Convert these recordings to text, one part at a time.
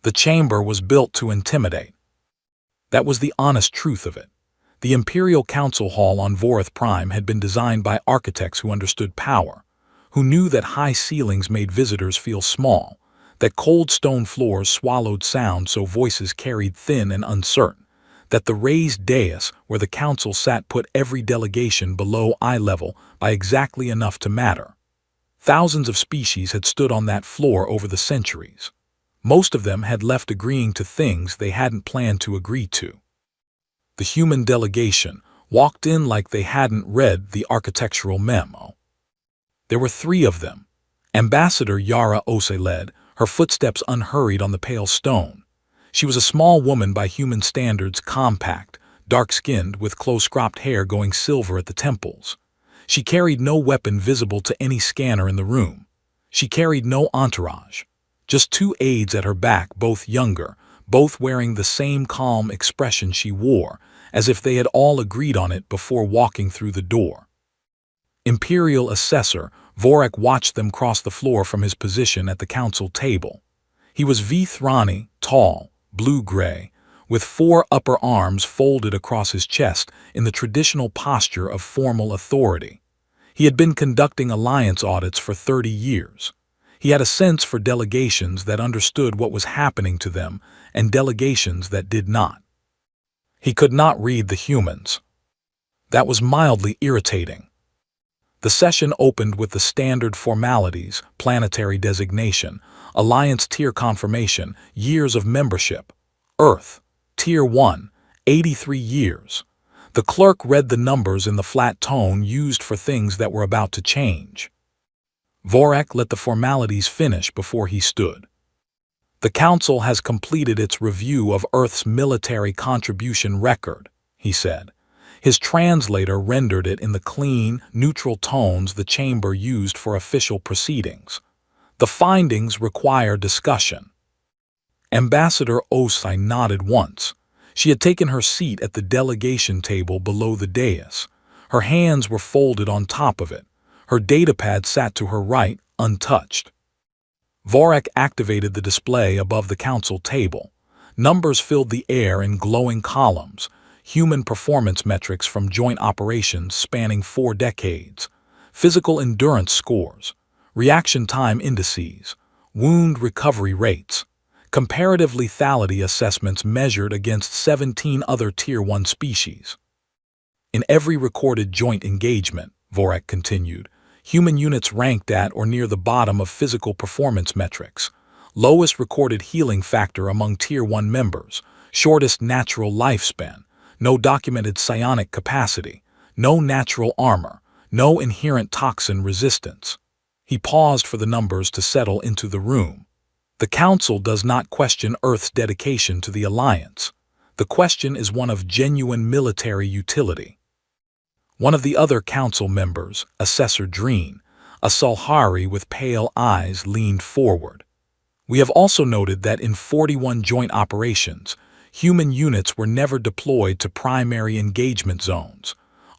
The chamber was built to intimidate. That was the honest truth of it. The Imperial Council Hall on Vorith Prime had been designed by architects who understood power, who knew that high ceilings made visitors feel small, that cold stone floors swallowed sound so voices carried thin and uncertain, that the raised dais where the council sat put every delegation below eye level by exactly enough to matter. Thousands of species had stood on that floor over the centuries. Most of them had left agreeing to things they hadn't planned to agree to. The human delegation walked in like they hadn't read the architectural memo. There were 3 of them. Ambassador Yara Ose led, her footsteps unhurried on the pale stone. She was a small woman by human standards, compact, dark-skinned, with close-cropped hair going silver at the temples. She carried no weapon visible to any scanner in the room. She carried no entourage. Just 2 aides at her back, both younger, both wearing the same calm expression she wore, as if they had all agreed on it before walking through the door. Imperial Assessor Vorak watched them cross the floor from his position at the council table. He was Vithrani, tall, blue-gray, with 4 upper arms folded across his chest in the traditional posture of formal authority. He had been conducting alliance audits for 30 years. He had a sense for delegations that understood what was happening to them and delegations that did not. He could not read the humans. That was mildly irritating. The session opened with the standard formalities: planetary designation, alliance tier confirmation, years of membership. Earth, Tier 1, 83 years. The clerk read the numbers in the flat tone used for things that were about to change. Vorak let the formalities finish before he stood. The Council has completed its review of Earth's military contribution record, he said. His translator rendered it in the clean, neutral tones the chamber used for official proceedings. The findings require discussion. Ambassador Osai nodded once. She had taken her seat at the delegation table below the dais. Her hands were folded on top of it. Her datapad sat to her right, untouched. Vorak activated the display above the council table. Numbers filled the air in glowing columns, human performance metrics from joint operations spanning 4 decades, physical endurance scores, reaction time indices, wound recovery rates, comparative lethality assessments measured against 17 other Tier 1 species. In every recorded joint engagement, Vorak continued, human units ranked at or near the bottom of physical performance metrics, lowest recorded healing factor among Tier 1 members, shortest natural lifespan, no documented psionic capacity, no natural armor, no inherent toxin resistance. He paused for the numbers to settle into the room. The Council does not question Earth's dedication to the Alliance. The question is one of genuine military utility. One of the other Council members, Assessor Dreen, a Salhari with pale eyes, leaned forward. We have also noted that in 41 joint operations, human units were never deployed to primary engagement zones,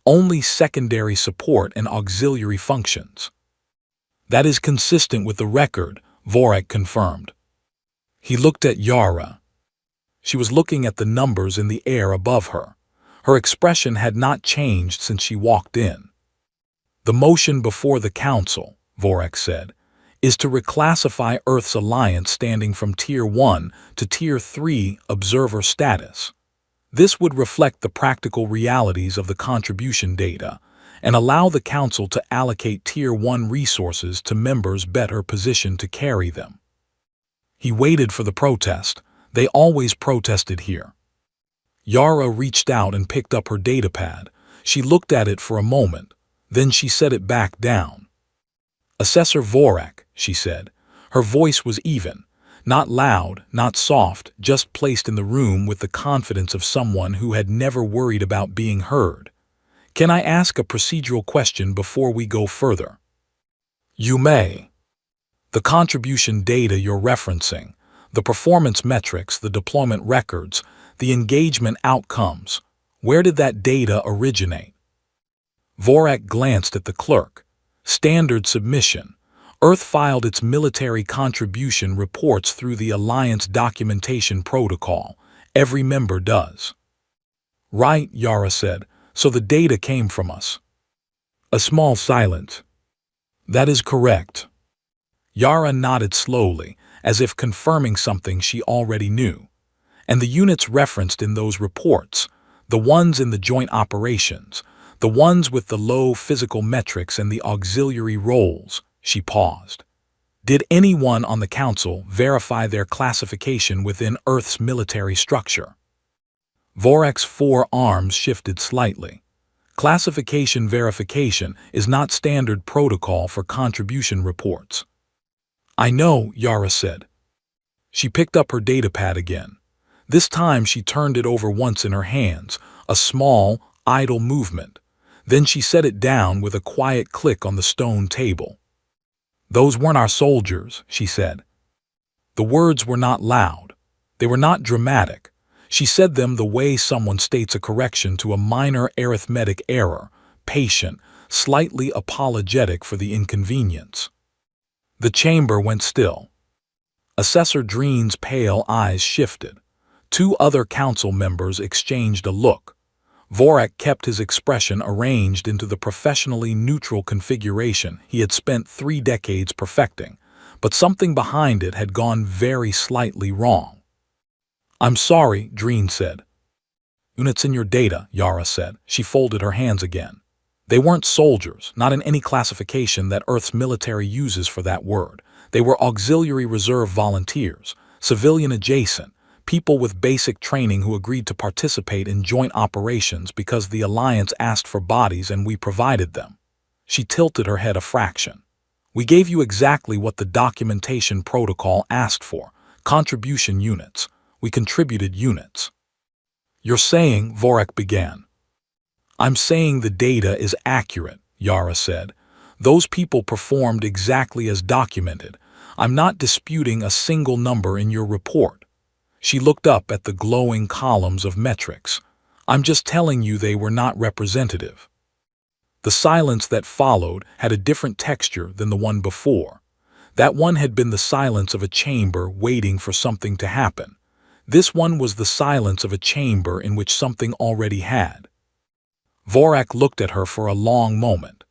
only secondary support and auxiliary functions. That is consistent with the record, Vorak confirmed. He looked at Yara. She was looking at the numbers in the air above her. Her expression had not changed since she walked in. The motion before the Council, Vorak said, is to reclassify Earth's alliance standing from Tier 1 to Tier 3 observer status. This would reflect the practical realities of the contribution data and allow the Council to allocate Tier 1 resources to members better positioned to carry them. He waited for the protest. They always protested here. Yara reached out and picked up her datapad. She looked at it for a moment. Then she set it back down. Assessor Vorak, she said. Her voice was even, not loud, not soft, just placed in the room with the confidence of someone who had never worried about being heard. Can I ask a procedural question before we go further? You may. The contribution data you're referencing, the performance metrics, the deployment records, the engagement outcomes, where did that data originate? Vorak glanced at the clerk. Standard submission. Earth filed its military contribution reports through the Alliance Documentation Protocol. Every member does. Right, Yara said, so the data came from us. A small silence. That is correct. Yara nodded slowly, as if confirming something she already knew. And the units referenced in those reports, the ones in the joint operations, the ones with the low physical metrics and the auxiliary roles, she paused. Did anyone on the Council verify their classification within Earth's military structure? Vorek's four arms shifted slightly. Classification verification is not standard protocol for contribution reports. I know, Yara said. She picked up her datapad again. This time she turned it over once in her hands, a small, idle movement. Then she set it down with a quiet click on the stone table. Those weren't our soldiers, she said. The words were not loud. They were not dramatic. She said them the way someone states a correction to a minor arithmetic error, patient, slightly apologetic for the inconvenience. The chamber went still. Assessor Dreen's pale eyes shifted. Two other council members exchanged a look. Vorek kept his expression arranged into the professionally neutral configuration he had spent 3 decades perfecting, but something behind it had gone very slightly wrong. I'm sorry, Dreen said. Units in your data, Yara said. She folded her hands again. They weren't soldiers, not in any classification that Earth's military uses for that word. They were auxiliary reserve volunteers, civilian adjacent, people with basic training who agreed to participate in joint operations because the Alliance asked for bodies and we provided them. She tilted her head a fraction. We gave you exactly what the documentation protocol asked for, contribution units. We contributed units. You're saying, Vorek began. I'm saying the data is accurate, Yara said. Those people performed exactly as documented. I'm not disputing a single number in your report. She looked up at the glowing columns of metrics. I'm just telling you they were not representative. The silence that followed had a different texture than the one before. That one had been the silence of a chamber waiting for something to happen. This one was the silence of a chamber in which something already had. Vorek looked at her for a long moment.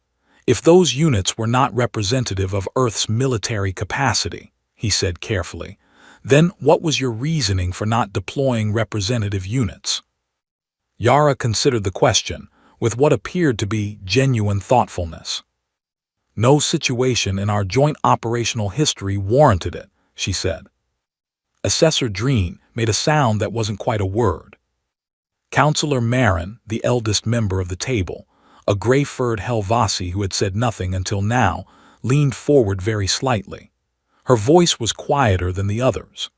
If those units were not representative of Earth's military capacity, he said carefully, then what was your reasoning for not deploying representative units? Yara considered the question with what appeared to be genuine thoughtfulness. No situation in our joint operational history warranted it, she said. Assessor Dreen made a sound that wasn't quite a word. Councillor Marin, the eldest member of the table, a gray-furred Helvasi who had said nothing until now, leaned forward very slightly. Her voice was quieter than the others.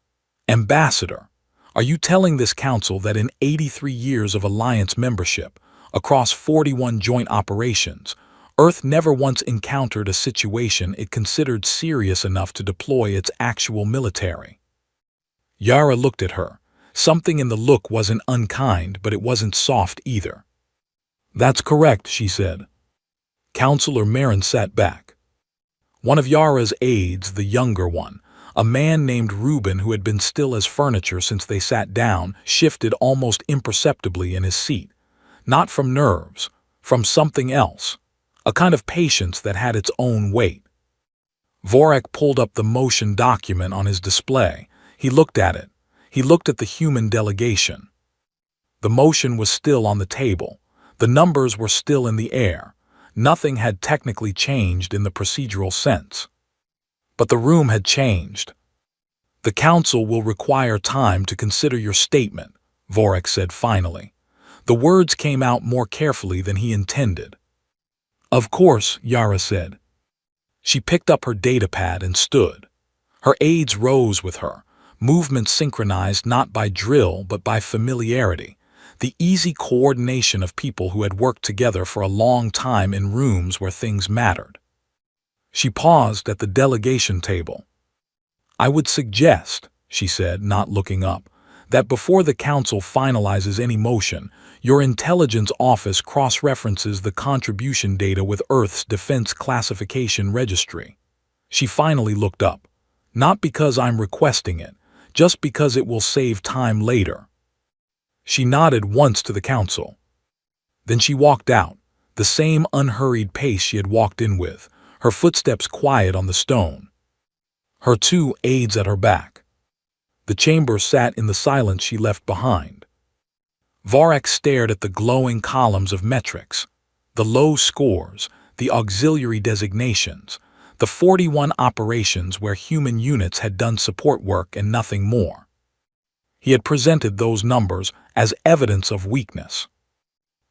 Ambassador, are you telling this council that in 83 years of Alliance membership, across 41 joint operations, Earth never once encountered a situation it considered serious enough to deploy its actual military? Yara looked at her. Something in the look wasn't unkind, but it wasn't soft either. That's correct, she said. Councillor Marin sat back. One of Yara's aides, the younger one, a man named Reuben who had been still as furniture since they sat down, shifted almost imperceptibly in his seat. Not from nerves, from something else. A kind of patience that had its own weight. Vorek pulled up the motion document on his display. He looked at it. He looked at the human delegation. The motion was still on the table. The numbers were still in the air. Nothing had technically changed in the procedural sense. But the room had changed. The council will require time to consider your statement, Vorek said finally. The words came out more carefully than he intended. Of course, Yara said. She picked up her datapad and stood. Her aides rose with her. Movement synchronized not by drill but by familiarity, the easy coordination of people who had worked together for a long time in rooms where things mattered. She paused at the delegation table. I would suggest, she said, not looking up, that before the council finalizes any motion, your intelligence office cross-references the contribution data with Earth's Defense Classification Registry. She finally looked up. Not because I'm requesting it, just because it will save time later. She nodded once to the council. Then she walked out, the same unhurried pace she had walked in with, her footsteps quiet on the stone. Her two aides at her back. The chamber sat in the silence she left behind. Vorak stared at the glowing columns of metrics, the low scores, the auxiliary designations, the 41 operations where human units had done support work and nothing more. He had presented those numbers as evidence of weakness.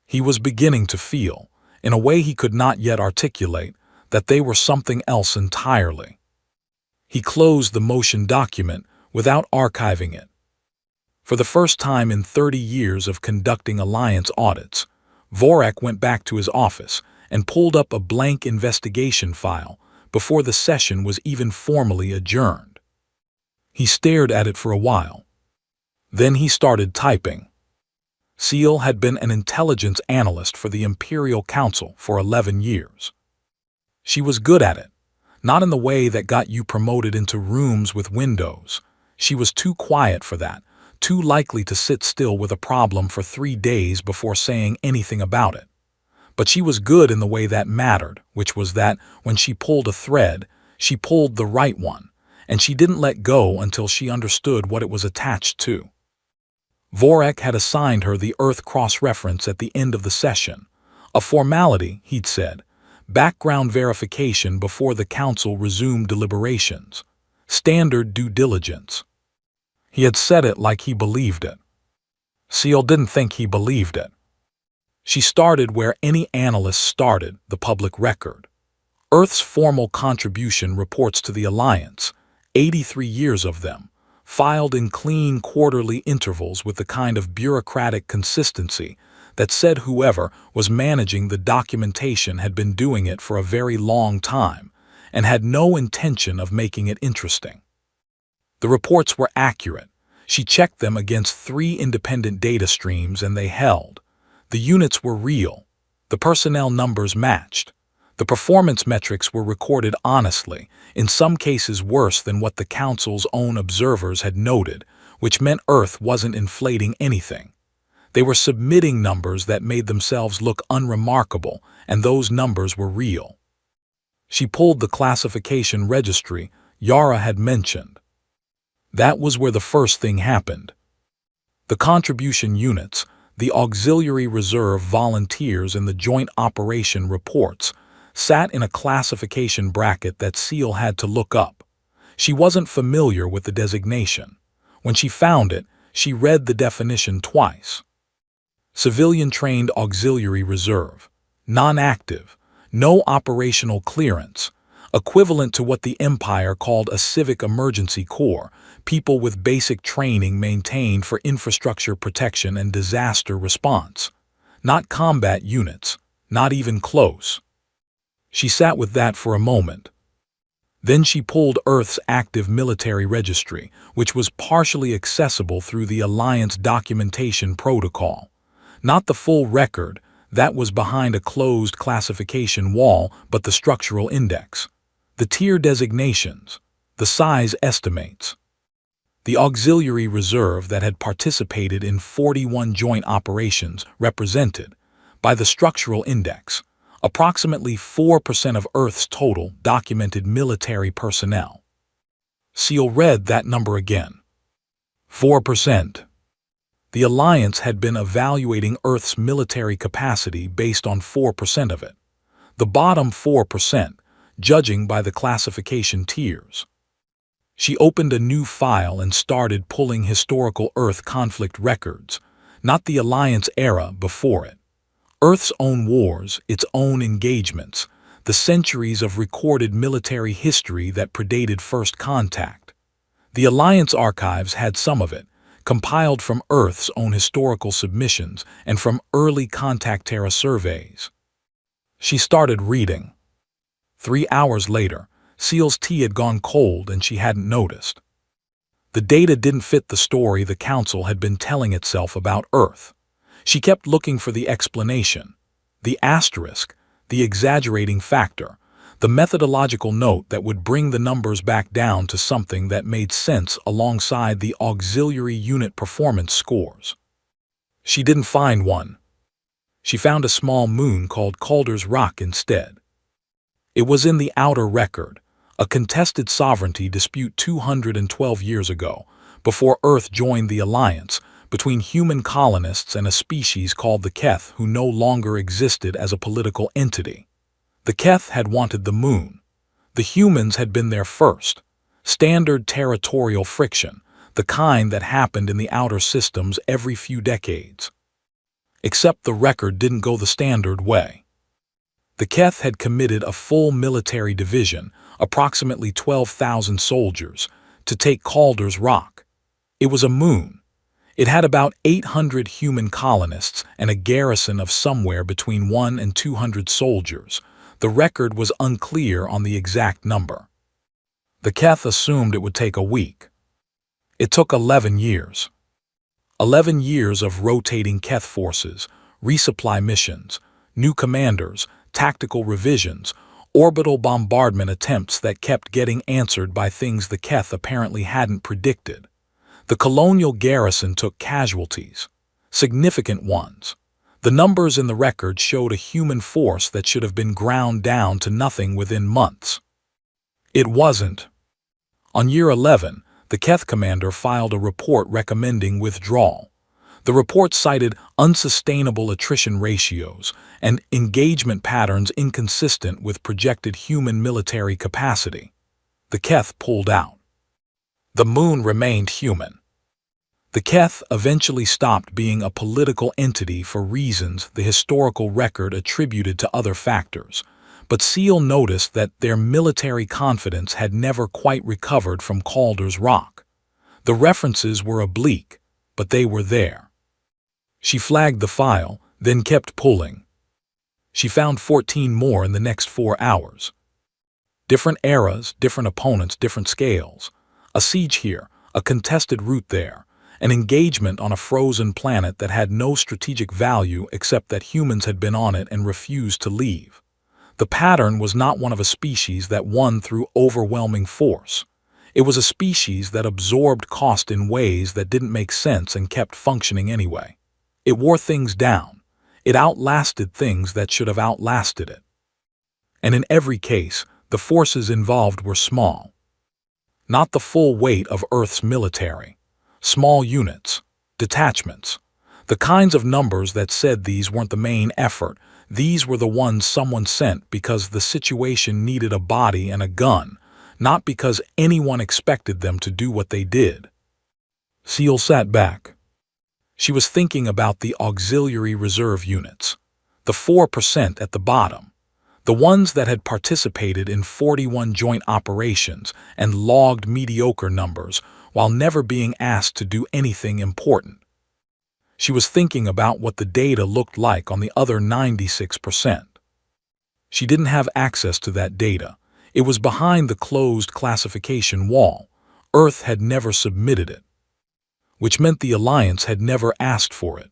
He was beginning to feel, in a way he could not yet articulate, that they were something else entirely. He closed the motion document without archiving it. For the first time in 30 years of conducting Alliance audits, Vorak went back to his office and pulled up a blank investigation file before the session was even formally adjourned. He stared at it for a while. Then he started typing. Seal had been an intelligence analyst for the Imperial Council for 11 years. She was good at it, not in the way that got you promoted into rooms with windows. She was too quiet for that, too likely to sit still with a problem for 3 days before saying anything about it. But she was good in the way that mattered, which was that when she pulled a thread, she pulled the right one, and she didn't let go until she understood what it was attached to. Vorak had assigned her the Earth cross-reference at the end of the session, a formality, he'd said, background verification before the council resumed deliberations, standard due diligence. He had said it like he believed it. Seal didn't think he believed it. She started where any analyst started, the public record. Earth's formal contribution reports to the Alliance, 83 years of them, filed in clean quarterly intervals with the kind of bureaucratic consistency that said whoever was managing the documentation had been doing it for a very long time and had no intention of making it interesting. The reports were accurate. She checked them against 3 independent data streams and they held. The units were real. The personnel numbers matched. The performance metrics were recorded honestly, in some cases worse than what the Council's own observers had noted, which meant Earth wasn't inflating anything. They were submitting numbers that made themselves look unremarkable, and those numbers were real. She pulled the classification registry Yara had mentioned. That was where the first thing happened. The contribution units, the auxiliary reserve volunteers and the joint operation reports sat in a classification bracket that Seal had to look up. She wasn't familiar with the designation. When she found it, she read the definition twice. Civilian-trained auxiliary reserve, non-active, no operational clearance, equivalent to what the Empire called a civic emergency corps, people with basic training maintained for infrastructure protection and disaster response. Not combat units, not even close. She sat with that for a moment. Then she pulled Earth's active military registry, which was partially accessible through the Alliance documentation protocol. Not the full record, that was behind a closed classification wall, but the structural index, the tier designations, the size estimates. The auxiliary reserve that had participated in 41 joint operations represented, by the structural index, approximately 4% of Earth's total documented military personnel. Seal read that number again. 4%. The Alliance had been evaluating Earth's military capacity based on 4% of it. The bottom 4%, judging by the classification tiers. She opened a new file and started pulling historical Earth conflict records, not the Alliance era before it. Earth's own wars, its own engagements, the centuries of recorded military history that predated first contact. The Alliance archives had some of it, compiled from Earth's own historical submissions and from early contact Terra surveys. She started reading. 3 hours later, Seal's tea had gone cold and she hadn't noticed. The data didn't fit the story the Council had been telling itself about Earth. She kept looking for the explanation, the asterisk, the exaggerating factor, the methodological note that would bring the numbers back down to something that made sense alongside the auxiliary unit performance scores. She didn't find one. She found a small moon called Calder's Rock instead. It was in the Outer Record, a contested sovereignty dispute 212 years ago, before Earth joined the alliance between human colonists and a species called the Keth who no longer existed as a political entity. The Keth had wanted the moon. The humans had been there first. Standard territorial friction, the kind that happened in the outer systems every few decades. Except the record didn't go the standard way. The Keth had committed a full military division, approximately 12,000 soldiers, to take Calder's Rock. It was a moon. It had about 800 human colonists and a garrison of somewhere between 100 and 200 soldiers. The record was unclear on the exact number. The Keth assumed it would take a week. It took 11 years. 11 years of rotating Keth forces, resupply missions, new commanders, tactical revisions, orbital bombardment attempts that kept getting answered by things the Keth apparently hadn't predicted. The colonial garrison took casualties, significant ones. The numbers in the record showed a human force that should have been ground down to nothing within months. It wasn't. On year 11, the Keth commander filed a report recommending withdrawal. The report cited unsustainable attrition ratios and engagement patterns inconsistent with projected human military capacity. The Keth pulled out. The moon remained human. The Keth eventually stopped being a political entity for reasons the historical record attributed to other factors, but Seal noticed that their military confidence had never quite recovered from Calder's Rock. The references were oblique, but they were there. She flagged the file, then kept pulling. She found 14 more in the next 4 hours. Different eras, different opponents, different scales. A siege here, a contested route there, an engagement on a frozen planet that had no strategic value except that humans had been on it and refused to leave. The pattern was not one of a species that won through overwhelming force. It was a species that absorbed cost in ways that didn't make sense and kept functioning anyway. It wore things down. It outlasted things that should have outlasted it. And in every case, the forces involved were small. Not the full weight of Earth's military. Small units, detachments. The kinds of numbers that said these weren't the main effort. These were the ones someone sent because the situation needed a body and a gun, not because anyone expected them to do what they did. Seal sat back. She was thinking about the auxiliary reserve units, the 4% at the bottom, the ones that had participated in 41 joint operations and logged mediocre numbers while never being asked to do anything important. She was thinking about what the data looked like on the other 96%. She didn't have access to that data. It was behind the closed classification wall. Earth had never submitted it. Which meant the Alliance had never asked for it.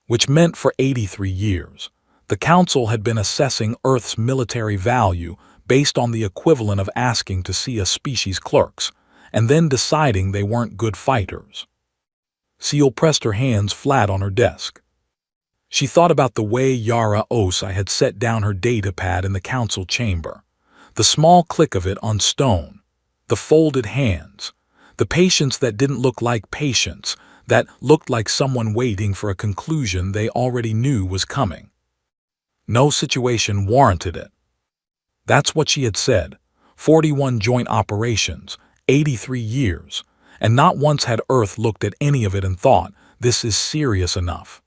Which meant for 83 years, the Council had been assessing Earth's military value based on the equivalent of asking to see a species clerks, and then deciding they weren't good fighters. Seal pressed her hands flat on her desk. She thought about the way Yara Osai had set down her data pad in the council chamber, the small click of it on stone, the folded hands, the patience that didn't look like patience, that looked like someone waiting for a conclusion they already knew was coming. No situation warranted it. That's what she had said. 41 joint operations, 83 years, and not once had Earth looked at any of it and thought, this is serious enough.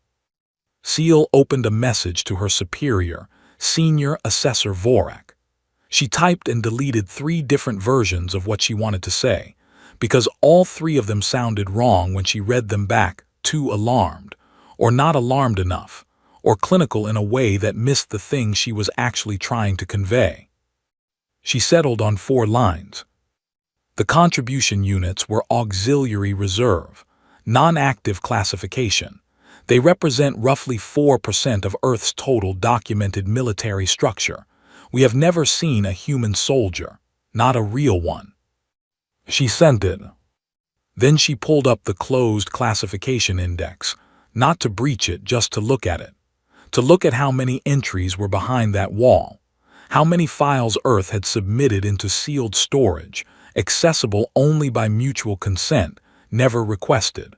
Seal opened a message to her superior, Senior Assessor Vorak. She typed and deleted 3 different versions of what she wanted to say, because all 3 of them sounded wrong when she read them back, too alarmed, or not alarmed enough, or clinical in a way that missed the thing she was actually trying to convey. She settled on 4 lines. The contribution units were auxiliary reserve, non-active classification. They represent roughly 4% of Earth's total documented military structure, We have never seen a human soldier, not a real one." She sent it. Then she pulled up the closed classification index, not to breach it, just to look at it. To look at how many entries were behind that wall, how many files Earth had submitted into sealed storage, accessible only by mutual consent, never requested.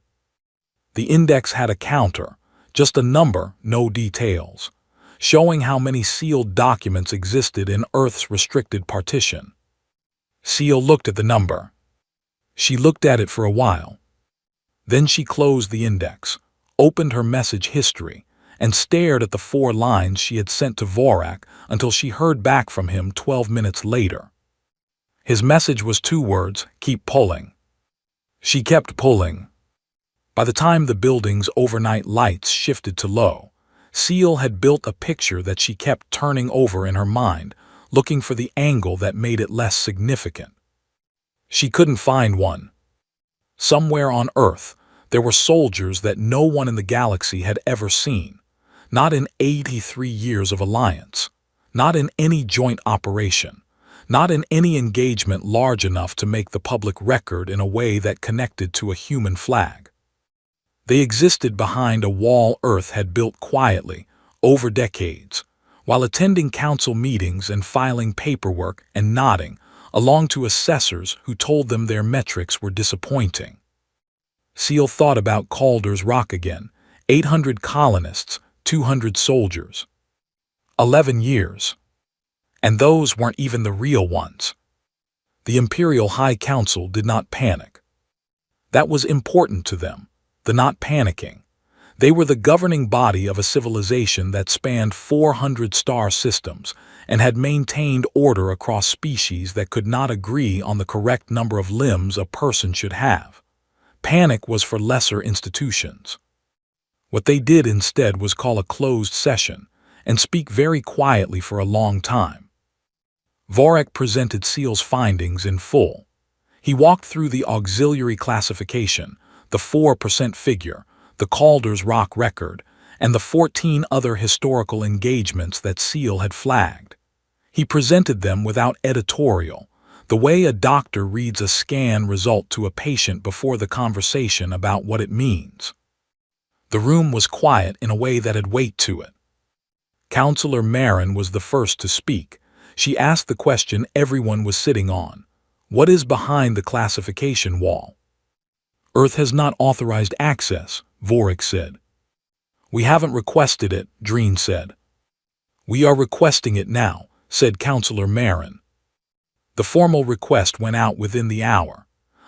The index had a counter, just a number, no details, showing how many sealed documents existed in Earth's restricted partition. Seal looked at the number. She looked at it for a while. Then she closed the index, opened her message history, and stared at the 4 lines she had sent to Vorak until she heard back from him 12 minutes later. His message was 2 words: "Keep pulling." She kept pulling. By the time the building's overnight lights shifted to low, Seal had built a picture that she kept turning over in her mind, looking for the angle that made it less significant. She couldn't find one. Somewhere on Earth, there were soldiers that no one in the galaxy had ever seen, not in 83 years of alliance, not in any joint operation, not in any engagement large enough to make the public record in a way that connected to a human flag. They existed behind a wall Earth had built quietly, over decades, while attending council meetings and filing paperwork and nodding along to assessors who told them their metrics were disappointing. Seal thought about Calder's Rock again: 800 colonists, 200 soldiers. 11 years. And those weren't even the real ones. The Imperial High Council did not panic. That was important to them, the not panicking. They were the governing body of a civilization that spanned 400 star systems and had maintained order across species that could not agree on the correct number of limbs a person should have. Panic was for lesser institutions. What they did instead was call a closed session and speak very quietly for a long time. Vorak presented Seal's findings in full. He walked through the auxiliary classification, the 4% figure, the Calder's Rock record, and the 14 other historical engagements that Seal had flagged. He presented them without editorial, the way a doctor reads a scan result to a patient before the conversation about what it means. The room was quiet in a way that had weight to it. Counselor Marin was the first to speak. She asked the question everyone was sitting on: what is behind the classification wall? Earth has not authorized access, Vorak said. We haven't requested it, Dreen said. We are requesting it now, said Counselor Marin. The formal request went out within the hour.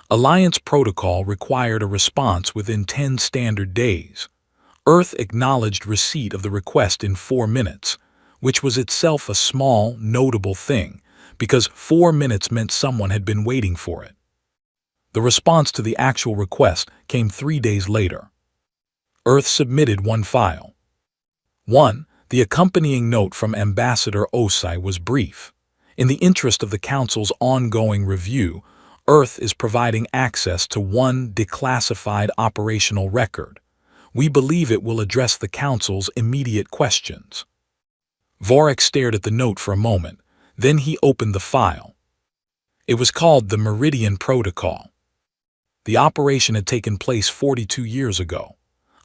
Alliance protocol required a response within 10 standard days. Earth acknowledged receipt of the request in 4 minutes, which was itself a small, notable thing, because 4 minutes meant someone had been waiting for it. The response to the actual request came 3 days later. Earth submitted 1 file. 1. The accompanying note from Ambassador Osai was brief. In the interest of the Council's ongoing review, Earth is providing access to 1 declassified operational record. We believe it will address the Council's immediate questions. Vorak stared at the note for a moment, then he opened the file. It was called the Meridian Protocol. The operation had taken place 42 years ago.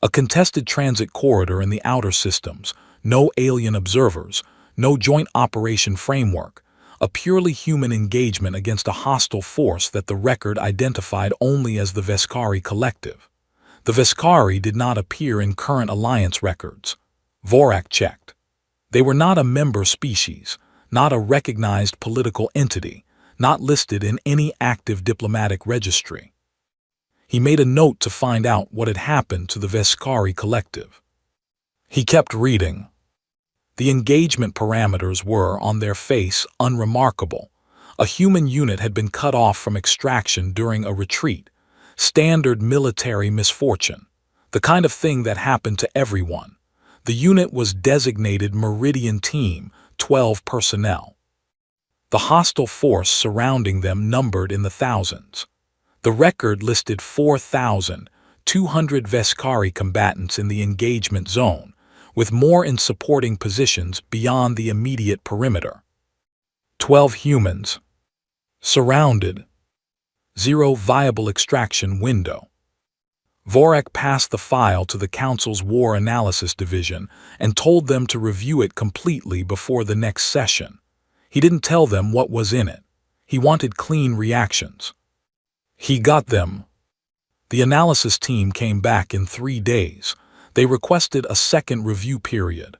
A contested transit corridor in the outer systems, no alien observers, no joint operation framework, a purely human engagement against a hostile force that the record identified only as the Veskari Collective. The Veskari did not appear in current alliance records. Vorak checked. They were not a member species, not a recognized political entity, not listed in any active diplomatic registry. He made a note to find out what had happened to the Veskari Collective. He kept reading. The engagement parameters were, on their face, unremarkable. A human unit had been cut off from extraction during a retreat. Standard military misfortune. The kind of thing that happened to everyone. The unit was designated Meridian Team, 12 personnel. The hostile force surrounding them numbered in the thousands. The record listed 4,200 Veskari combatants in the engagement zone, with more in supporting positions beyond the immediate perimeter. 12 humans. Surrounded. Zero viable extraction window. Vorak passed the file to the Council's War Analysis Division and told them to review it completely before the next session. He didn't tell them what was in it. He wanted clean reactions. He got them. The analysis team came back in 3 days. They requested a second review period.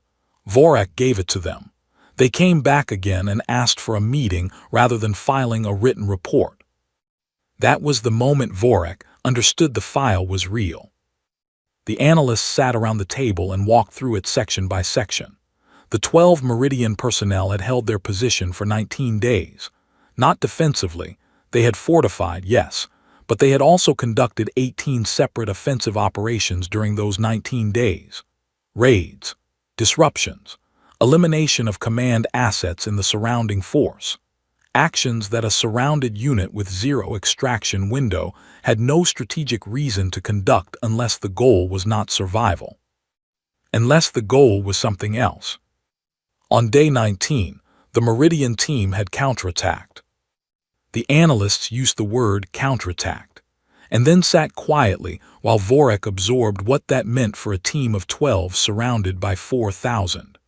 Vorak gave it to them. They came back again and asked for a meeting rather than filing a written report. That was the moment Vorak understood the file was real. The analysts sat around the table and walked through it section by section. The 12 Meridian personnel had held their position for 19 days. Not defensively. They had fortified, yes, but they had also conducted 18 separate offensive operations during those 19 days. Raids, disruptions, elimination of command assets in the surrounding force. Actions that a surrounded unit with zero extraction window had no strategic reason to conduct unless the goal was not survival. Unless the goal was something else. On day 19, the Meridian team had counterattacked. The analysts used the word counterattacked, and then sat quietly while Vorak absorbed what that meant for a team of 12 surrounded by 4,000.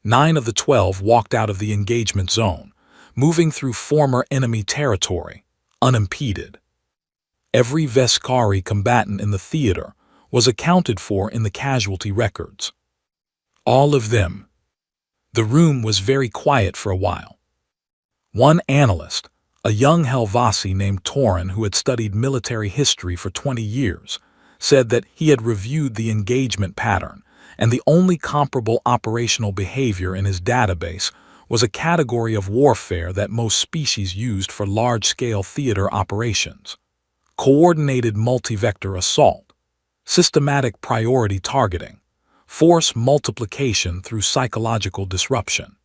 9 of the 12 walked out of the engagement zone, moving through former enemy territory, unimpeded. Every Veskari combatant in the theater was accounted for in the casualty records. All of them. The room was very quiet for a while. One analyst, a young Helvasi named Terran who had studied military history for 20 years, said that he had reviewed the engagement pattern, and the only comparable operational behavior in his database was a category of warfare that most species used for large-scale theater operations: coordinated multi-vector assault, systematic priority targeting, force multiplication through psychological disruption.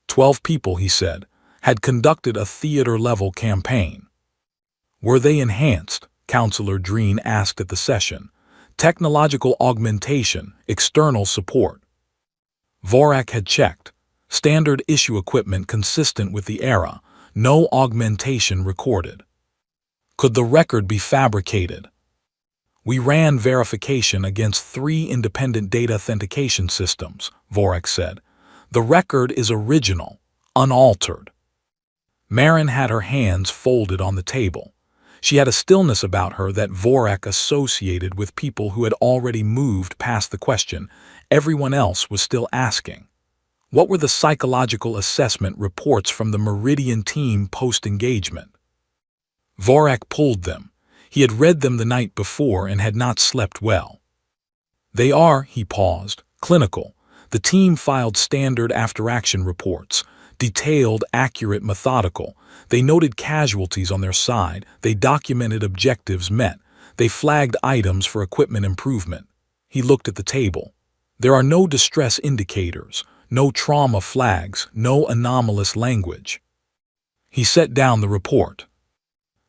12 people, he said, had conducted a theater-level campaign. Were they enhanced? Counselor Dreen asked at the session. Technological augmentation, external support. Vorak had checked. Standard issue equipment consistent with the era, no augmentation recorded. Could the record be fabricated? We ran verification against 3 independent data authentication systems, Vorak said. The record is original, unaltered. Marin had her hands folded on the table. She had a stillness about her that Vorak associated with people who had already moved past the question everyone else was still asking. What were the psychological assessment reports from the Meridian team post-engagement? Vorak pulled them. He had read them the night before and had not slept well. They are, he paused, clinical. The team filed standard after-action reports, detailed, accurate, methodical. They noted casualties on their side. They documented objectives met. They flagged items for equipment improvement. He looked at the table. There are no distress indicators, no trauma flags, no anomalous language. He set down the report.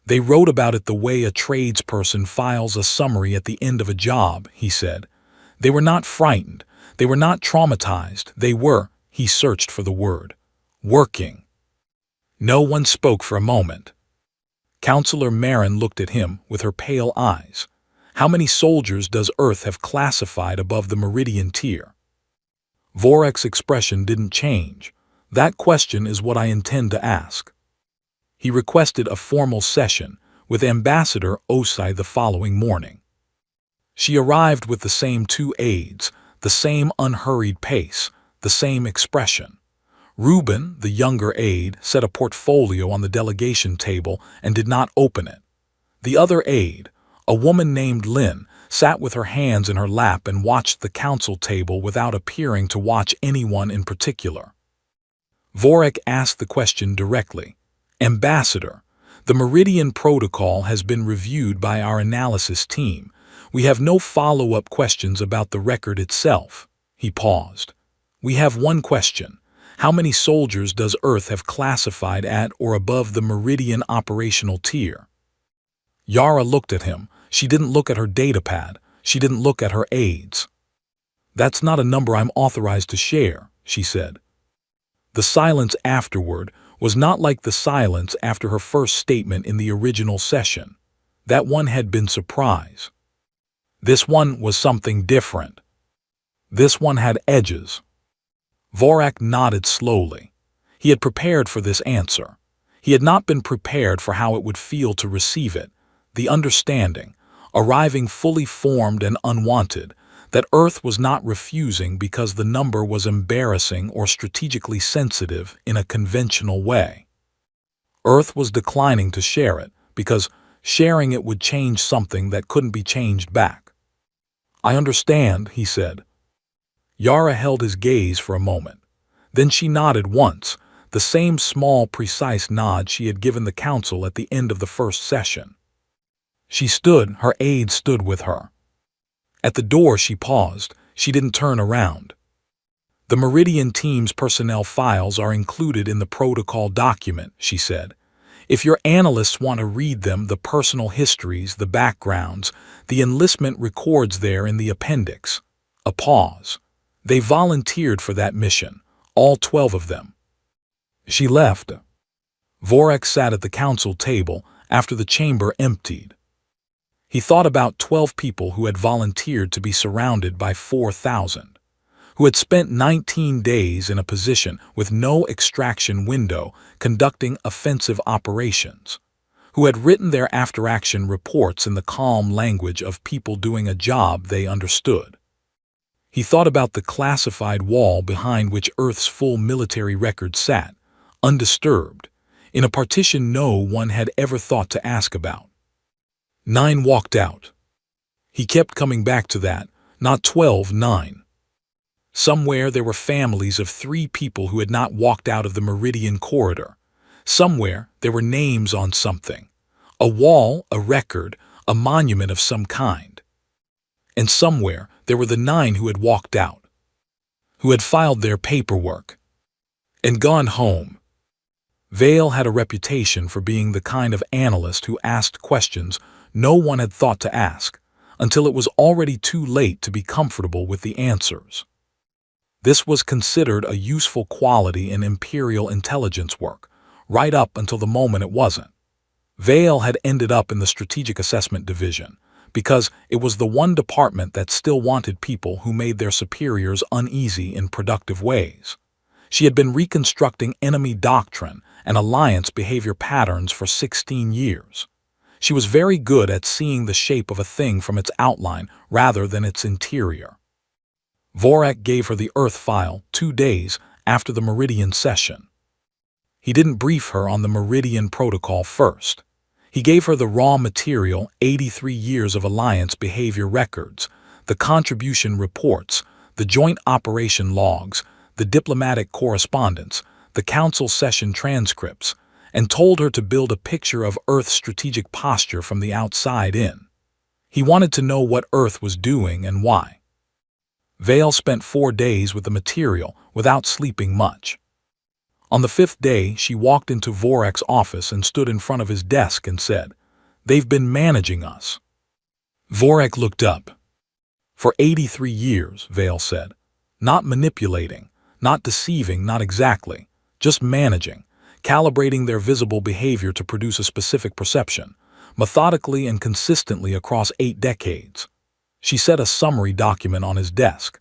They wrote about it the way a tradesperson files a summary at the end of a job, he said. They were not frightened. They were not traumatized. They were, he searched for the word, working. No one spoke for a moment. Counselor Marin looked at him with her pale eyes. How many soldiers does Earth have classified above the Meridian tier? Vorak's expression didn't change. That question is what I intend to ask. He requested a formal session with Ambassador Osai the following morning. She arrived with the same 2 aides, the same unhurried pace, the same expression. Reuben, the younger aide, set a portfolio on the delegation table and did not open it. The other aide, a woman named Lynn, sat with her hands in her lap and watched the council table without appearing to watch anyone in particular. Vorak asked the question directly. Ambassador, the Meridian Protocol has been reviewed by our analysis team. We have no follow-up questions about the record itself. He paused. We have one question. How many soldiers does Earth have classified at or above the Meridian operational tier? Yara looked at him. She didn't look at her datapad. She didn't look at her aides. That's not a number I'm authorized to share, she said. The silence afterward was not like the silence after her first statement in the original session. That one had been surprise. This one was something different. This one had edges. Vorak nodded slowly. He had prepared for this answer. He had not been prepared for how it would feel to receive it, the understanding, arriving fully formed and unwanted, that Earth was not refusing because the number was embarrassing or strategically sensitive in a conventional way. Earth was declining to share it because sharing it would change something that couldn't be changed back. "I understand," he said. Yara held his gaze for a moment. Then she nodded once, the same small, precise nod she had given the council at the end of the first session. She stood, her aide stood with her. At the door she paused. She didn't turn around. "The Meridian team's personnel files are included in the protocol document," she said. "If your analysts want to read them, the personal histories, the backgrounds, the enlistment records there in the appendix." A pause. "They volunteered for that mission, all 12 of them." She left. Vorak sat at the council table after the chamber emptied. He thought about 12 people who had volunteered to be surrounded by 4,000, who had spent 19 days in a position with no extraction window conducting offensive operations, who had written their after-action reports in the calm language of people doing a job they understood. He thought about the classified wall behind which Earth's full military record sat, undisturbed, in a partition no one had ever thought to ask about. 9 walked out. He kept coming back to that, not 12, 9. Somewhere there were families of 3 people who had not walked out of the Meridian corridor. Somewhere there were names on something, a wall, a record, a monument of some kind. And somewhere there were the 9 who had walked out, who had filed their paperwork and gone home. Vale had a reputation for being the kind of analyst who asked questions no one had thought to ask, until it was already too late to be comfortable with the answers. This was considered a useful quality in Imperial intelligence work, right up until the moment it wasn't. Vale had ended up in the Strategic Assessment Division, because it was the one department that still wanted people who made their superiors uneasy in productive ways. She had been reconstructing enemy doctrine and alliance behavior patterns for 16 years. She was very good at seeing the shape of a thing from its outline rather than its interior. Vorak gave her the Earth file 2 days after the Meridian session. He didn't brief her on the Meridian protocol first. He gave her the raw material, 83 years of alliance behavior records, the contribution reports, the joint operation logs, the diplomatic correspondence, the council session transcripts, and told her to build a picture of Earth's strategic posture from the outside in. He wanted to know what Earth was doing and why. Vale spent 4 days with the material without sleeping much. On the 5th day, she walked into Vorak's office and stood in front of his desk and said, "They've been managing us." Vorak looked up. "For 83 years, Vale said. "Not manipulating, not deceiving, not exactly, just managing, calibrating their visible behavior to produce a specific perception, methodically and consistently across 8 decades. She set a summary document on his desk.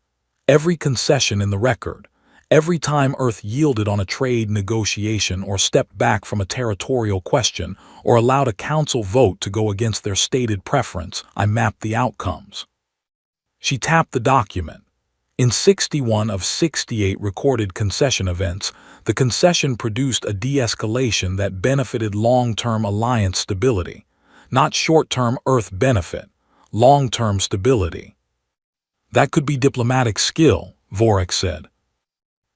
Every concession in the record, every time Earth yielded on a trade negotiation or stepped back from a territorial question or allowed a council vote to go against their stated preference, I mapped the outcomes. She tapped the document. In 61 of 68 recorded concession events, the concession produced a de-escalation that benefited long-term alliance stability, not short-term Earth benefit, long-term stability. That could be diplomatic skill, Vorak said.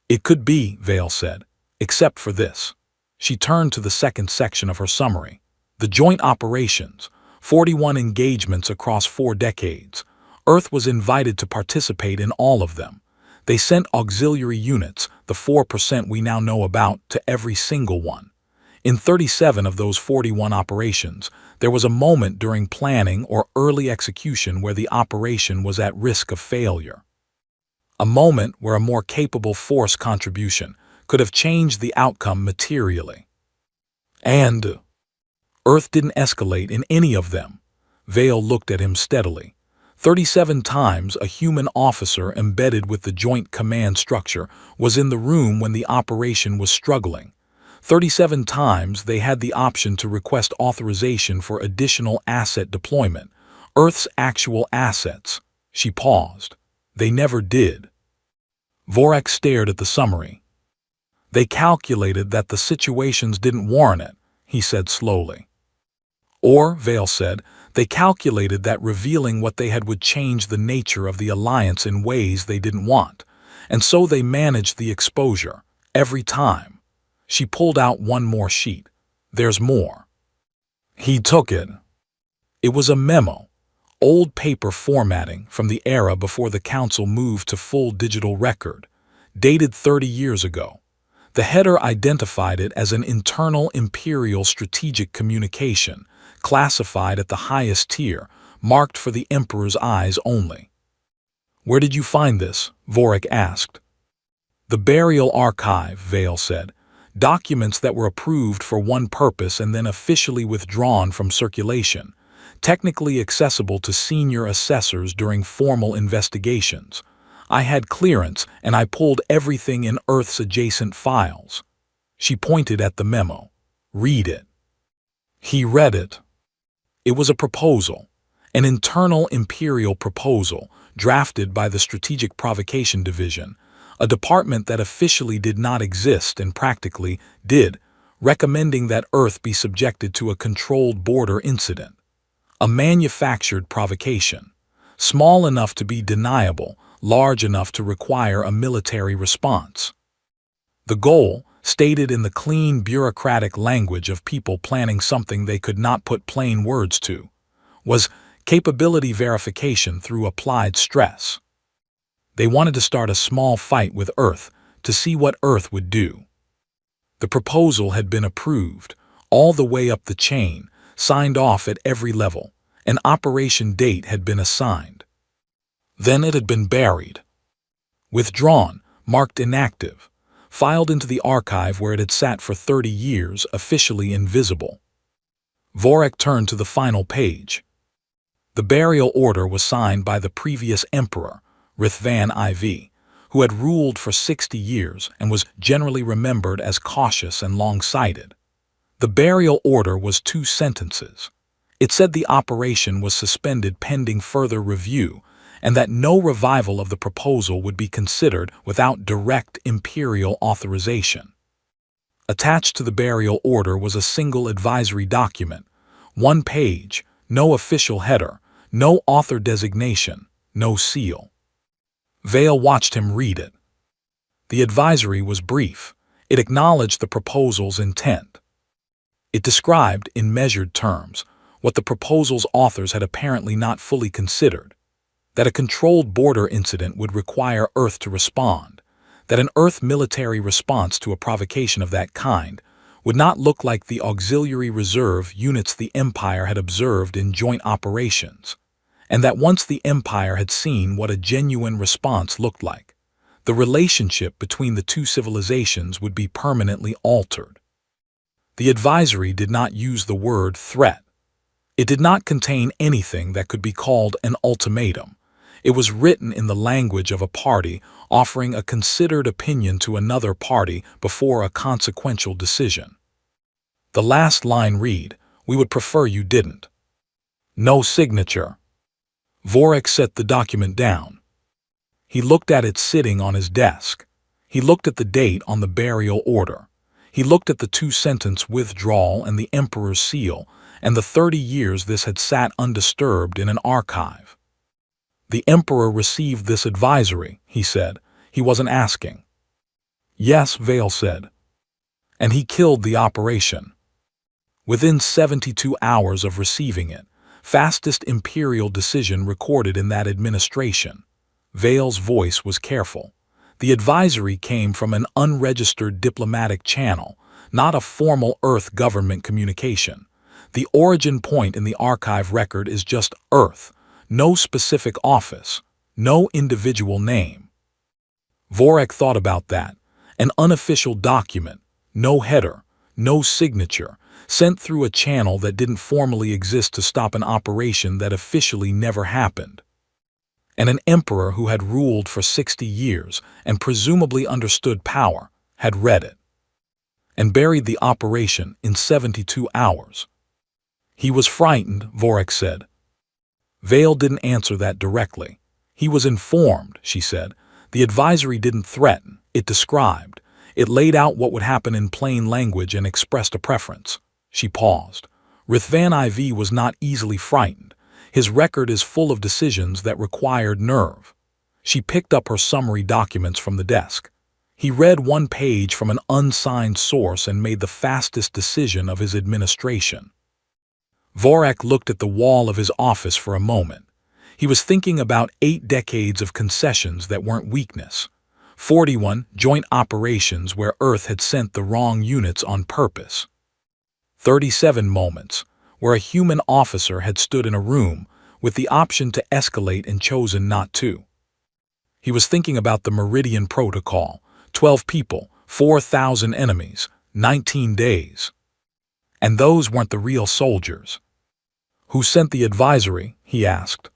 It could be, Vale said, except for this. She turned to the second section of her summary. The joint operations, 41 engagements across 4 decades. Earth was invited to participate in all of them. They sent auxiliary units, the 4% we now know about, to every single one. In 37 of those 41 operations, there was a moment during planning or early execution where the operation was at risk of failure. A moment where a more capable force contribution could have changed the outcome materially. And Earth didn't escalate in any of them. Vale looked at him steadily. 37 times a human officer embedded with the Joint Command structure was in the room when the operation was struggling. 37 times they had the option to request authorization for additional asset deployment. Earth's actual assets. She paused. They never did. Vorak stared at the summary. They calculated that the situations didn't warrant it, he said slowly. Or, Vale said, they calculated that revealing what they had would change the nature of the alliance in ways they didn't want, and so they managed the exposure, every time. She pulled out one more sheet. There's more. He took it. It was a memo, old paper formatting from the era before the Council moved to full digital record, dated 30 years ago. The header identified it as an internal Imperial strategic communication, classified at the highest tier, marked for the Emperor's eyes only. Where did you find this? Vorak asked. The Burial Archive, Vale said. Documents that were approved for one purpose and then officially withdrawn from circulation, technically accessible to senior assessors during formal investigations. I had clearance and I pulled everything in Earth's adjacent files. She pointed at the memo. Read it. He read it. It was a proposal, an internal Imperial proposal drafted by the Strategic Provocation Division, a department that officially did not exist and practically did, recommending that Earth be subjected to a controlled border incident. A manufactured provocation, small enough to be deniable, large enough to require a military response. The goal, stated in the clean bureaucratic language of people planning something they could not put plain words to, was capability verification through applied stress. They wanted to start a small fight with Earth to see what Earth would do. The proposal had been approved, all the way up the chain, signed off at every level. An operation date had been assigned. Then it had been buried. Withdrawn, marked inactive, filed into the archive where it had sat for 30 years, officially invisible. Vorak turned to the final page. The burial order was signed by the previous emperor, Rithvan IV, who had ruled for 60 years and was generally remembered as cautious and long-sighted. The burial order was 2 sentences. It said the operation was suspended pending further review and that no revival of the proposal would be considered without direct Imperial authorization. Attached to the burial order was a single advisory document, 1 page, no official header, no author designation, no seal. Vale watched him read it. The advisory was brief. It acknowledged the proposal's intent. It described, in measured terms, what the proposal's authors had apparently not fully considered, that a controlled border incident would require Earth to respond, that an Earth military response to a provocation of that kind would not look like the auxiliary reserve units the Empire had observed in joint operations, and that once the Empire had seen what a genuine response looked like, the relationship between the 2 civilizations would be permanently altered. The advisory did not use the word threat. It did not contain anything that could be called an ultimatum. It was written in the language of a party offering a considered opinion to another party before a consequential decision. The last line read, "We would prefer you didn't." No signature. Vorak set the document down. He looked at it sitting on his desk. He looked at the date on the burial order. He looked at the 2-sentence withdrawal and the Emperor's seal, and the 30 years this had sat undisturbed in an archive. The Emperor received this advisory, he said. He wasn't asking. Yes, Vale said. And he killed the operation. Within 72 hours of receiving it, fastest Imperial decision recorded in that administration. Vale's voice was careful. The advisory came from an unregistered diplomatic channel, not a formal Earth government communication. The origin point in the archive record is just Earth, no specific office, no individual name. Vorak thought about that, An unofficial document, no header, no signature, sent through a channel that didn't formally exist to stop an operation that officially never happened. And an emperor who had ruled for 60 years and presumably understood power had read it and buried the operation in 72 hours. He was frightened, Vorik said. Vale didn't answer that directly. He was informed, she said. The advisory didn't threaten, it described. It laid out what would happen in plain language and expressed a preference. She paused. Rithvan IV was not easily frightened. His record is full of decisions that required nerve. She picked up her summary documents from the desk. He read one page from an unsigned source and made the fastest decision of his administration. Vorik looked at the wall of his office for a moment. He was thinking about 8 decades of concessions that weren't weakness. 41 joint operations where Earth had sent the wrong units on purpose. 37 moments where a human officer had stood in a room with the option to escalate and chosen not to. He was thinking about the Meridian Protocol, 12 people, 4,000 enemies, 19 days. And those weren't the real soldiers. Who sent the advisory? He asked.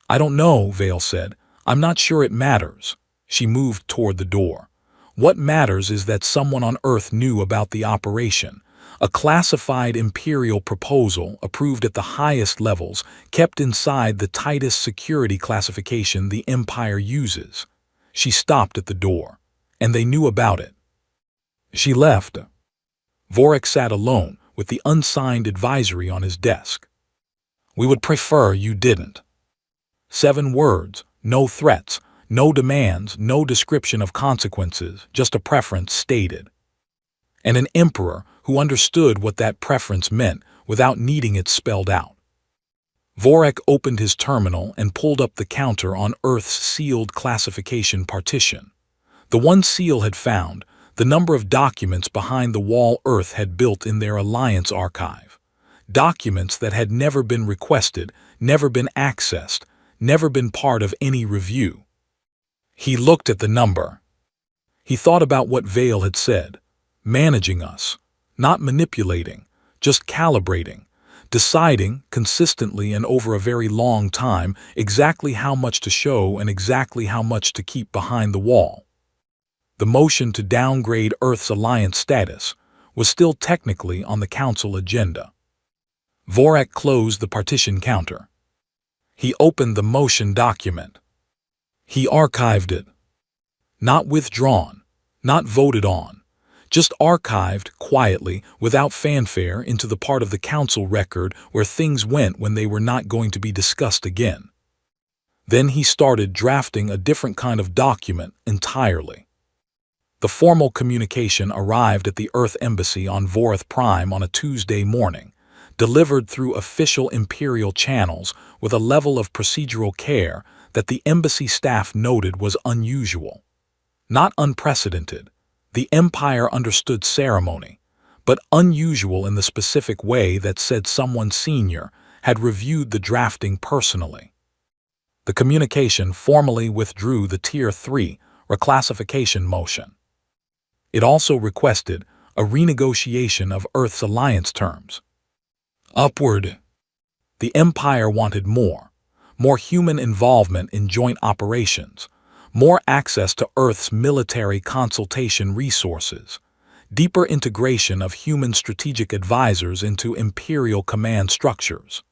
I don't know, Vale said. I'm not sure it matters. She moved toward the door. What matters is that someone on Earth knew about the operation. A classified imperial proposal approved at the highest levels, kept inside the tightest security classification the Empire uses. She stopped at the door, and they knew about it. She left. Vorik sat alone with the unsigned advisory on his desk. We would prefer you didn't. 7 words, no threats, no demands, no description of consequences, just a preference stated. And an emperor who understood what that preference meant without needing it spelled out. Vorik opened his terminal and pulled up the counter on Earth's sealed classification partition. The one Seal had found, the number of documents behind the wall Earth had built in their Alliance archive. Documents that had never been requested, never been accessed, never been part of any review. He looked at the number. He thought about what Vale had said. Managing us. Not manipulating, just calibrating, deciding consistently and over a very long time exactly how much to show and exactly how much to keep behind the wall. The motion to downgrade Earth's alliance status was still technically on the Council agenda. Vorik closed the partition counter. He opened the motion document. He archived it. Not withdrawn, not voted on. Just archived quietly, without fanfare, into the part of the Council record where things went when they were not going to be discussed again. Then he started drafting a different kind of document entirely. The formal communication arrived at the Earth Embassy on Vorith Prime on a Tuesday morning, delivered through official Imperial channels with a level of procedural care that the embassy staff noted was unusual. Not unprecedented. The Empire understood ceremony, but unusual in the specific way that said someone senior had reviewed the drafting personally. The communication formally withdrew the Tier 3 reclassification motion. It also requested a renegotiation of Earth's alliance terms. Upward. The Empire wanted more human involvement in joint operations, more access to Earth's military consultation resources, deeper integration of human strategic advisors into Imperial command structures.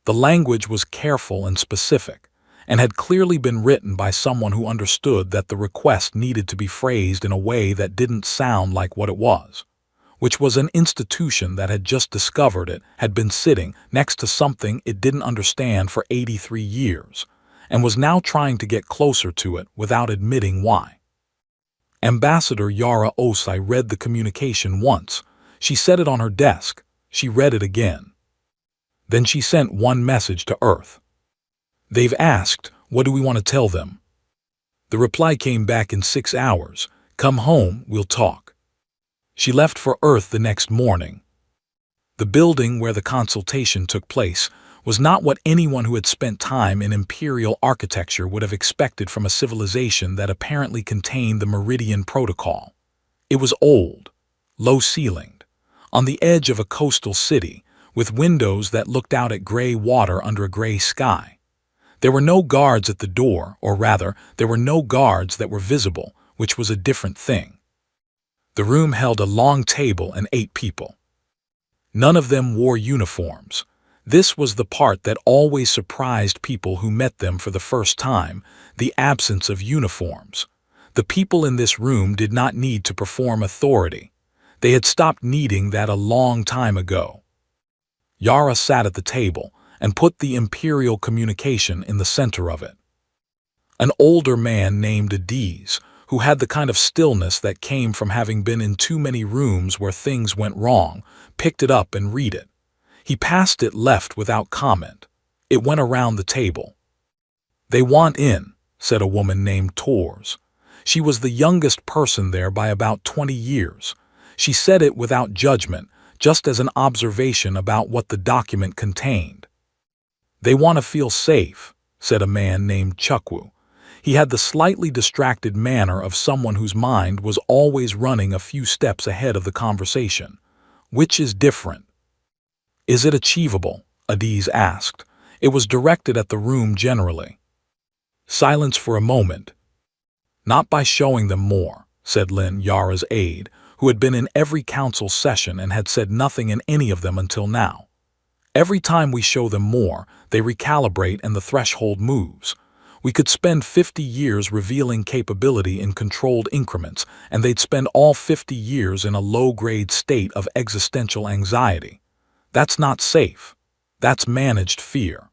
The language was careful and specific, and had clearly been written by someone who understood that the request needed to be phrased in a way that didn't sound like what it was, which was an institution that had just discovered it had been sitting next to something it didn't understand for 83 years, and was now trying to get closer to it without admitting why. Ambassador Yara Osai read the communication once. She set it on her desk. She read it again. Then she sent one message to Earth. They've asked, what do we want to tell them? The reply came back in 6 hours. Come home, we'll talk. She left for Earth the next morning. The building where the consultation took place was not what anyone who had spent time in imperial architecture would have expected from a civilization that apparently contained the Meridian Protocol. It was old, low-ceilinged, on the edge of a coastal city, with windows that looked out at gray water under a gray sky. There were no guards at the door, or rather, there were no guards that were visible, which was a different thing. The room held a long table and 8 people. None of them wore uniforms. This was the part that always surprised people who met them for the first time, the absence of uniforms. The people in this room did not need to perform authority. They had stopped needing that a long time ago. Yara sat at the table and put the Imperial communication in the center of it. An older man named Adiz, who had the kind of stillness that came from having been in too many rooms where things went wrong, picked it up and read it. He passed it left without comment. It went around the table. "They want in," said a woman named Tors. She was the youngest person there by about 20 years. She said it without judgment, just as an observation about what the document contained. "They want to feel safe," said a man named Chukwu. He had the slightly distracted manner of someone whose mind was always running a few steps ahead of the conversation. "Which is different?" "Is it achievable?" Adiz asked. It was directed at the room generally. Silence for a moment. "Not by showing them more," said Lin, Yara's aide, who had been in every council session and had said nothing in any of them until now. "Every time we show them more, they recalibrate and the threshold moves. We could spend 50 years revealing capability in controlled increments, and they'd spend all 50 years in a low-grade state of existential anxiety. That's not safe. That's managed fear."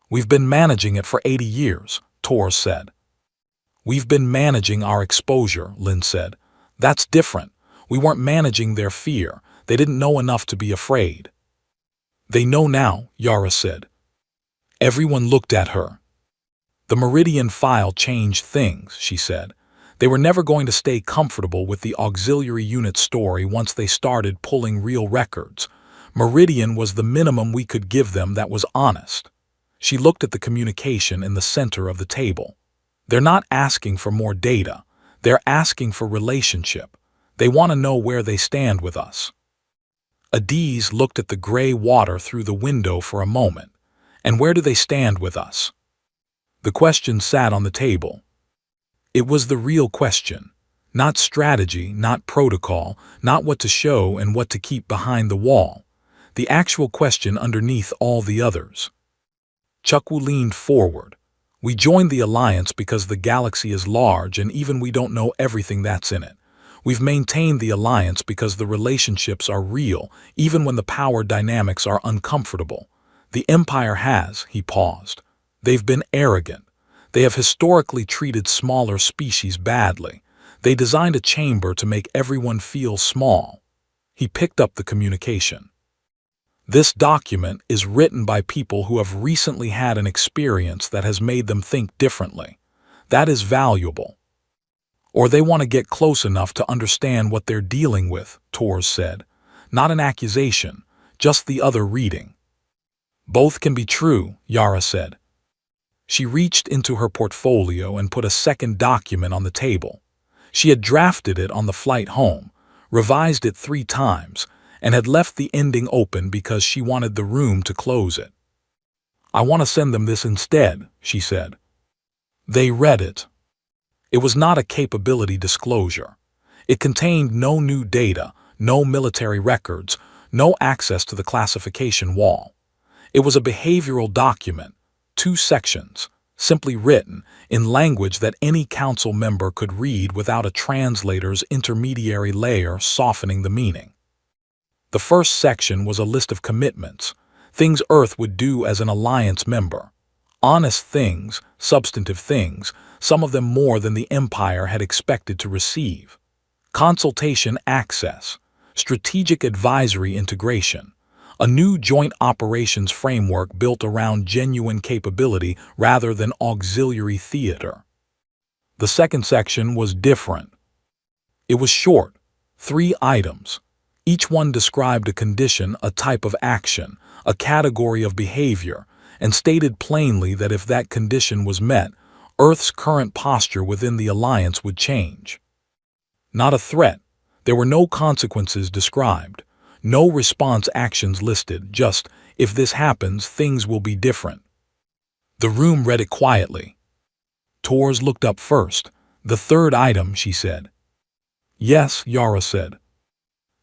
"We've been managing it for 80 years, Tor said. "We've been managing our exposure," Lin said. "That's different. We weren't managing their fear. They didn't know enough to be afraid." "They know now," Yara said. Everyone looked at her. "The Meridian file changed things," she said. "They were never going to stay comfortable with the auxiliary unit story once they started pulling real records. Meridian was the minimum we could give them that was honest." She looked at the communication in the center of the table. "They're not asking for more data. They're asking for relationship. They want to know where they stand with us." Adiz looked at the gray water through the window for a moment. "And where do they stand with us?" The question sat on the table. It was the real question. Not strategy, not protocol, not what to show and what to keep behind the wall. The actual question underneath all the others. Chukwu leaned forward. "We joined the alliance because the galaxy is large and even we don't know everything that's in it. We've maintained the alliance because the relationships are real, even when the power dynamics are uncomfortable. The Empire has," he paused. "They've been arrogant. They have historically treated smaller species badly. They designed a chamber to make everyone feel small." He picked up the communication. "This document is written by people who have recently had an experience that has made them think differently. That is valuable. Or they want to get close enough to understand what they're dealing with," Tors said. "Not an accusation, just the other reading." "Both can be true," Yara said. She reached into her portfolio and put a second document on the table. She had drafted it on the flight home, revised it 3 times, and had left the ending open because she wanted the room to close it. "I want to send them this instead," she said. They read it. It was not a capability disclosure. It contained no new data, no military records, no access to the classification wall. It was a behavioral document, 2 sections, simply written in language that any council member could read without a translator's intermediary layer softening the meaning. The first section was a list of commitments, things Earth would do as an alliance member. Honest things, substantive things, some of them more than the Empire had expected to receive. Consultation access, strategic advisory integration, a new joint operations framework built around genuine capability rather than auxiliary theater. The second section was different. It was short, 3 items. Each one described a condition, a type of action, a category of behavior, and stated plainly that if that condition was met, Earth's current posture within the alliance would change. Not a threat. There were no consequences described, no response actions listed, just, if this happens, things will be different. The room read it quietly. Tors looked up first. The third item, she said. Yes, Yara said.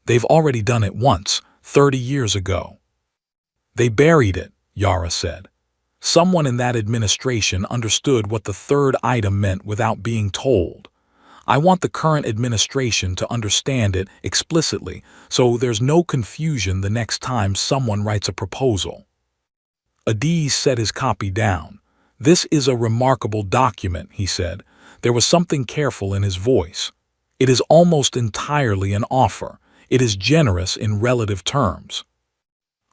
They've already done it once, 30 years ago. They buried it, Yara said. Someone in that administration understood what the third item meant without being told. I want the current administration to understand it explicitly, so there's no confusion the next time someone writes a proposal. Adiz set his copy down. This is a remarkable document, he said. There was something careful in his voice. It is almost entirely an offer. It is generous in relative terms.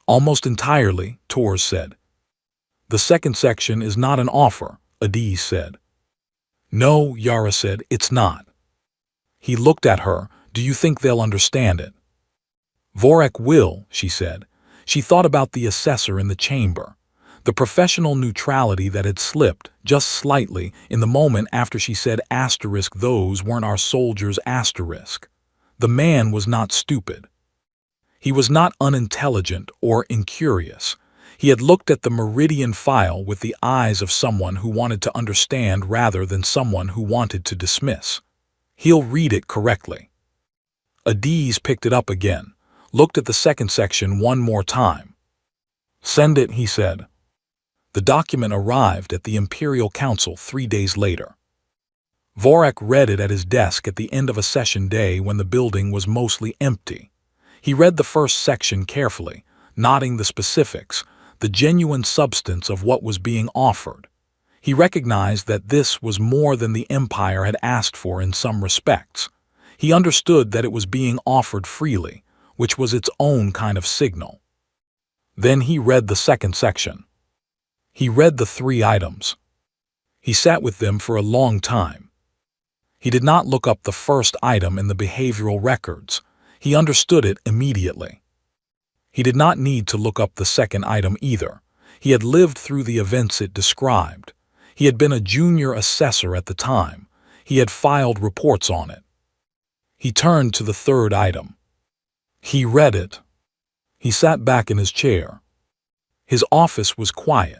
Almost entirely, Tors said. The second section is not an offer, Adiz said. No, Yara said, it's not. He looked at her. Do you think they'll understand it? Vorak will, she said. She thought about the assessor in the chamber. The professional neutrality that had slipped, just slightly, in the moment after she said asterisk those weren't our soldiers asterisk. The man was not stupid. He was not unintelligent or incurious. He had looked at the Meridian file with the eyes of someone who wanted to understand rather than someone who wanted to dismiss. He'll read it correctly. Adiz picked it up again, looked at the second section one more time. Send it, he said. The document arrived at the Imperial Council 3 days later. Vorak read it at his desk at the end of a session day when the building was mostly empty. He read the first section carefully, noting the specifics, the genuine substance of what was being offered. He recognized that this was more than the Empire had asked for in some respects. He understood that it was being offered freely, which was its own kind of signal. Then he read the second section. He read the 3 items. He sat with them for a long time. He did not look up the first item in the behavioral records. He understood it immediately. He did not need to look up the second item either. He had lived through the events it described. He had been a junior assessor at the time. He had filed reports on it. He turned to the third item. He read it. He sat back in his chair. His office was quiet.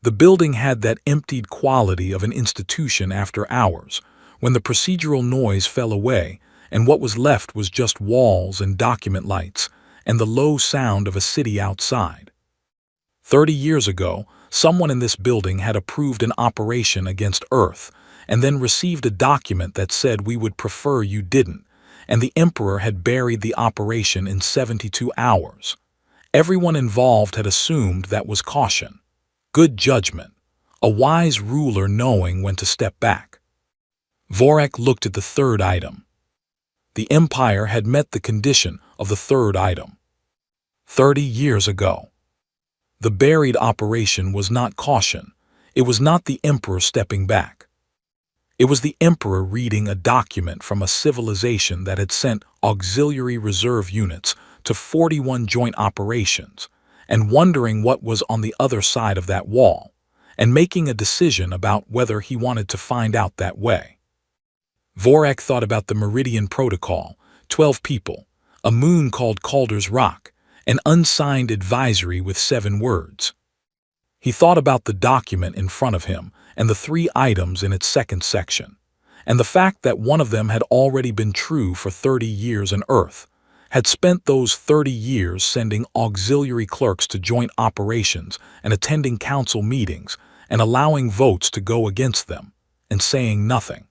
The building had that emptied quality of an institution after hours, when the procedural noise fell away and what was left was just walls and document lights and the low sound of a city outside. 30 years ago, someone in this building had approved an operation against Earth and then received a document that said we would prefer you didn't, and the Emperor had buried the operation in 72 hours. Everyone involved had assumed that was caution. Good judgment. A wise ruler knowing when to step back. Vorak looked at the third item. The Empire had met the condition of the third item. 30 years ago. The buried operation was not caution. It was not the Emperor stepping back. It was the Emperor reading a document from a civilization that had sent auxiliary reserve units to 41 joint operations, and wondering what was on the other side of that wall, and making a decision about whether he wanted to find out that way. Vorak thought about the Meridian Protocol, 12 people, a moon called Calder's Rock, an unsigned advisory with 7 words. He thought about the document in front of him and the 3 items in its second section, and the fact that one of them had already been true for 30 years on Earth, had spent those 30 years sending auxiliary clerks to joint operations and attending council meetings and allowing votes to go against them, and saying nothing.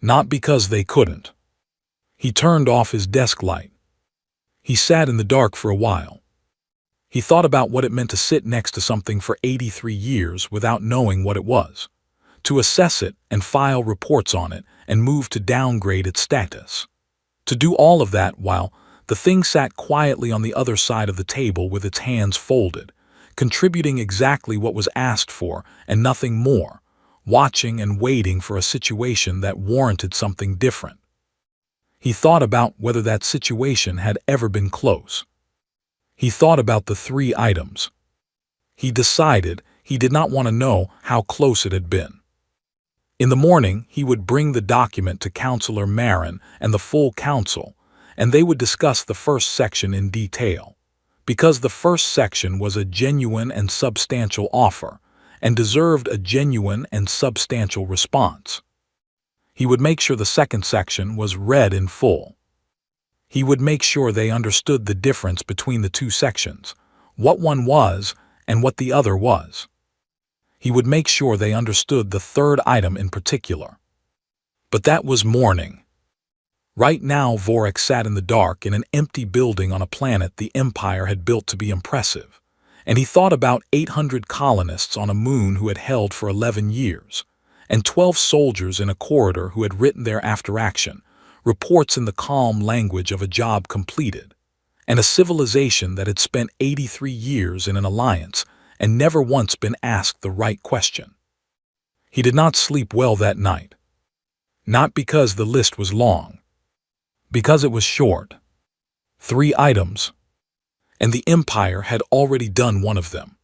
Not because they couldn't. He turned off his desk light. He sat in the dark for a while. He thought about what it meant to sit next to something for 83 years without knowing what it was, to assess it and file reports on it and move to downgrade its status. To do all of that while the thing sat quietly on the other side of the table with its hands folded, contributing exactly what was asked for and nothing more, watching and waiting for a situation that warranted something different. He thought about whether that situation had ever been close. He thought about the 3 items. He decided he did not want to know how close it had been. In the morning, he would bring the document to Counselor Marin and the full council, and they would discuss the first section in detail, because the first section was a genuine and substantial offer, and deserved a genuine and substantial response. He would make sure the second section was read in full. He would make sure they understood the difference between the 2 sections, what one was and what the other was. He would make sure they understood the 3rd item in particular. But that was morning. Right now, Vorik sat in the dark in an empty building on a planet the Empire had built to be impressive, and he thought about 800 colonists on a moon who had held for 11 years, and 12 soldiers in a corridor who had written their after-action reports in the calm language of a job completed, and a civilization that had spent 83 years in an alliance and never once been asked the right question. He did not sleep well that night. Not because the list was long, because it was short. 3 items, and the Empire had already done one of them.